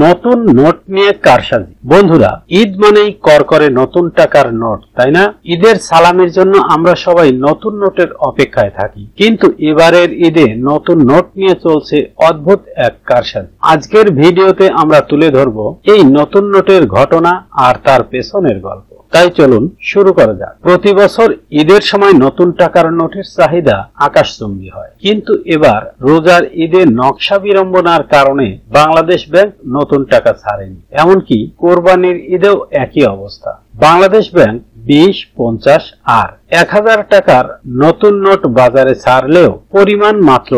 নতুন নোট নিয়ে কারসাজি। বন্ধুরা, ঈদ মানেই করকরে নতুন টাকার নোট, তাই না? ঈদের সালামির জন্য আমরা সবাই নতুন নোটের অপেক্ষায় থাকি, কিন্তু এবারের ঈদে নতুন নোট নিয়ে চলছে অদ্ভুত এক কারসাজি। আজকের ভিডিওতে আমরা তুলে ধরব এই নতুন নোটের ঘটনা আর তার পেছনের গল্প। তাই চলুন শুরু করা যাক। প্রতি বছর ঈদের সময় নতুন টাকার নোটের চাহিদা আকাশচুম্বী হয়, কিন্তু এবার রোজার ঈদে নকশা বিড়ম্বনার কারণে বাংলাদেশ ব্যাংক নতুন টাকা ছাড়েনি। এমনকি কোরবানির ঈদেও একই অবস্থা। বাংলাদেশ ব্যাংক 20, 50 আর 1000 টাকার নতুন নোট বাজারে ছাড়লেও পরিমাণ মাত্র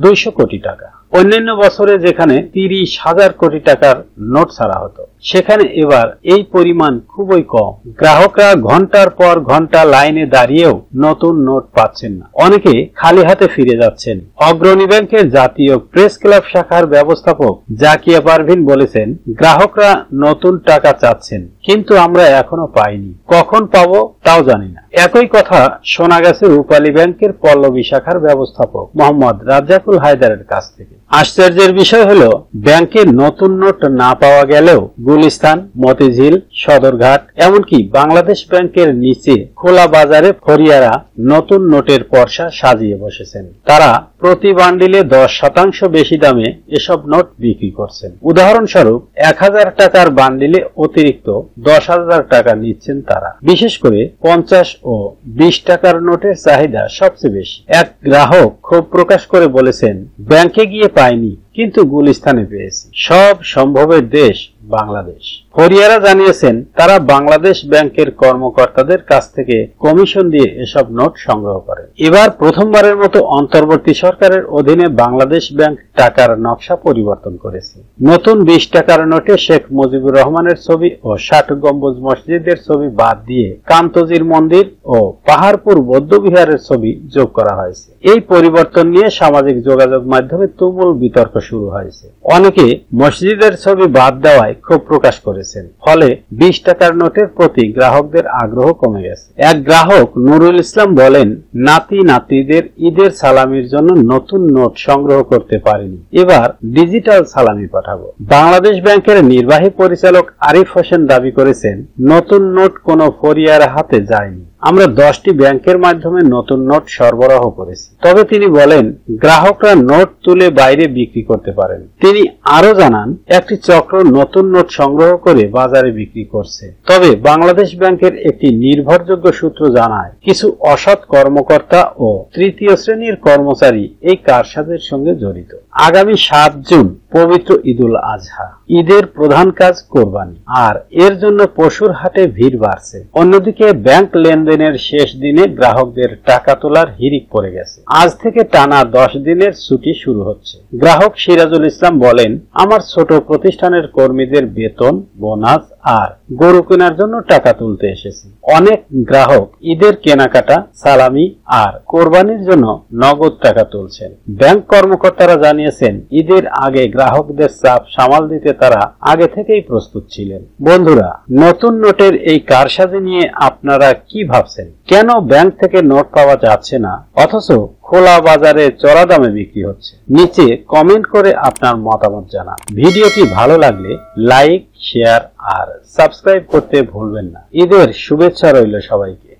200 কোটি টাকা। অন্যান্য বছরে যেখানে 30,000 কোটি টাকার নোট ছাড়া হতো, সেখানে এবার এই পরিমাণ খুবই কম। গ্রাহকরা ঘন্টার পর ঘন্টা লাইনে দাঁড়িয়েও নতুন নোট পাচ্ছেন না। অনেকে খালি হাতে ফিরে যাচ্ছেন। অগ্রণী ব্যাংকের জাতীয় প্রেস ক্লাব শাখার ব্যবস্থাপক জাকিয়া পারভিন বলেছেন, গ্রাহকরা নতুন টাকা চাচ্ছেন, কিন্তু আমরা এখনো পাইনি। কখন পাবো তাও জানি না। একই কথা শোনা গেছে রূপালী ব্যাংকের পল্লবী শাখার ব্যবস্থাপক মোহাম্মদ রাজ্জাকুল হায়দারের কাছ থেকে। আশ্চর্যের বিষয় হলো, ব্যাংকে নতুন নোট না পাওয়া গেলেও গুলিস্তান, মতিঝিল, সদরঘাট, এমনকি বাংলাদেশ ব্যাংকের নিচে খোলা বাজারে ফরিয়ারা নতুন নোটের পর্সা সাজিয়ে বসেছেন। তারা প্রতি বান্ডিলে 10% বেশি দামে এসব নোট বিক্রি করছেন। উদাহরণস্বরূপ 1000 টাকার বান্ডিলে অতিরিক্ত 10,000 টাকা নিচ্ছেন তারা। বিশেষ করে 50 ও 20 টাকার নোটের চাহিদা সবচেয়ে বেশি। এক গ্রাহক ক্ষোভ প্রকাশ করে বলেছেন, ব্যাংকে গিয়ে পাইনি, কিন্তু গুলিস্তানে পেয়েছি। সব সম্ভবের দেশ বাংলাদেশ। ফরিয়ারা জানিয়েছেন, তারা বাংলাদেশ ব্যাংকের কর্মকর্তাদের কাছ থেকে কমিশন দিয়ে এসব নোট সংগ্রহ করেন। এবার প্রথমবারের মতো অন্তর্বর্তী সরকারের অধীনে বাংলাদেশ ব্যাংক টাকার নকশা পরিবর্তন করেছে। নতুন 20 টাকার নোটে শেখ মুজিবুর রহমানের ছবি ও 60 গম্বুজ মসজিদের ছবি বাদ দিয়ে কান্তজির মন্দির ও পাহাড়পুর বৌদ্ধবিহারের ছবি যোগ করা হয়েছে। এই পরিবর্তন নিয়ে সামাজিক যোগাযোগ মাধ্যমে তুমুল বিতর্ক শুরু হয়েছে। অনেকে মসজিদের ছবি বাদ দেওয়ায় ক্ষোভ প্রকাশ করেছেন, ফলে 20 টাকার নোটের প্রতি গ্রাহকদের আগ্রহ কমে গেছে। এক গ্রাহক নুরুল ইসলাম বলেন, নাতি নাতিদের ঈদের সালামির জন্য নতুন নোট সংগ্রহ করতে পারিনি, এবার ডিজিটাল সালামি পাঠাবো। বাংলাদেশ ব্যাংকের নির্বাহী পরিচালক আরিফ হোসেন দাবি করেছেন, নতুন নোট কোনো ফরিয়ার হাতে যায়নি। আমরা 10টি ব্যাংকের মাধ্যমে নতুন নোট সরবরাহ করেছি। তবে তিনি বলেন, গ্রাহকরা নোট তুলে বাইরে বিক্রি করতে পারেন। তিনি আরো জানান, একটি চক্র নতুন নোট সংগ্রহ করে বাজারে বিক্রি করছে। তবে বাংলাদেশ ব্যাংকের একটি নির্ভরযোগ্য সূত্র জানায়, কিছু অসৎ কর্মকর্তা ও তৃতীয় শ্রেণীর কর্মচারী এই কারসাজির সঙ্গে জড়িত। আগামী 7 জুন পবিত্র ঈদুল আজহা। ঈদের প্রধান কাজ কোরবানি, আর এর জন্য পশুর হাটে ভিড় বাড়ছে। অন্যদিকে ব্যাংক লেনদেনের শেষ দিনে গ্রাহকদের টাকা তোলার হিড়িক পড়ে গেছে। আজ থেকে টানা 10 দিনের ছুটি শুরু হচ্ছে। গ্রাহক সিরাজুল ইসলাম বলেন, আমার ছোট প্রতিষ্ঠানের কর্মীদের বেতন, বোনাস আর গরু কেনার জন্য টাকা তুলতে এসেছি। অনেক গ্রাহক ঈদের কেনাকাটা, সালামি আর কোরবানির জন্য নগদ টাকা তুলছেন। ব্যাংক কর্মকর্তারা জানিয়েছেন, ঈদের আগে গ্রাহকদের চাপ সামাল দিতে তারা আগে থেকেই প্রস্তুত ছিলেন। বন্ধুরা, নতুন নোটের এই কারসাজি নিয়ে আপনারা কি ভাবছেন? কেন ব্যাংক থেকে নোট পাওয়া যাচ্ছে না, অথচ খোলা বাজারে চড়া দামে বিক্রি হচ্ছে? নিচে কমেন্ট করে আপনার মতামত জানান। ভিডিওটি ভালো লাগলে লাইক, শেয়ার আর সাবস্ক্রাইব করতে ভুলবেন না। ঈদের শুভেচ্ছা রইল সবাইকে।